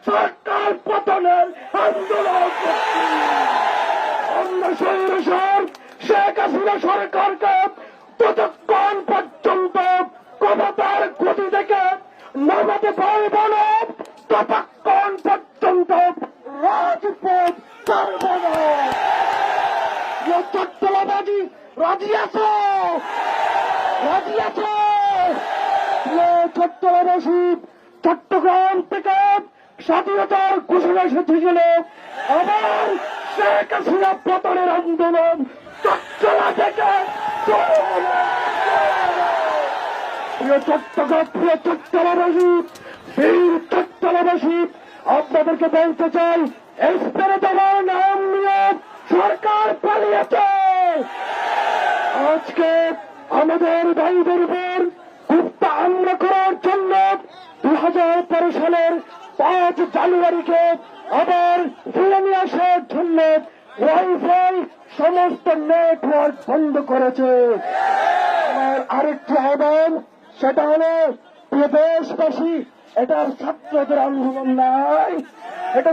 সরকার পতনের আন্দোলন করছি। আমরা স্বৈরাচার শেখ হাসিনা সরকারকে ততক্ষণ পর্যন্ত ক্ষমতার গতি থেকে নামাতে পারব না, ততক্ষণ পর্যন্ত রাজপথ ছাড়ব না। চট্টলাবাজি রাজি আছো? রাজি আছো? চট্টলাবাসী চট্টগ্রাম থেকে স্বাধীনতার ঘোষণা এসেছিল, আবার শেখ হাসিনা পতনের আন্দোলন চট্টলা থেকে প্রিয় চট্টলাবাসী, বীর চট্টলাবাসী, আপনাদেরকে বলতে চাই, এসপেরে দেওয়ার নাম নিয়ে সরকার পালিয়েছে। আজকে আমাদের ভাইদের উপর গুপ্তা হামলা করার জন্য 2013 সালের 5 জানুয়ারিকে আবার ফিরে নিয়ে আসার জন্য ওয়াইফাই সমস্ত নেটওয়ার্ক বন্ধ করেছে। আমার আরেকটি আহ্বান, সেটা হলো প্রিয় দেশবাসী, এটার ছাত্রদের আন্দোলন নাই, এটা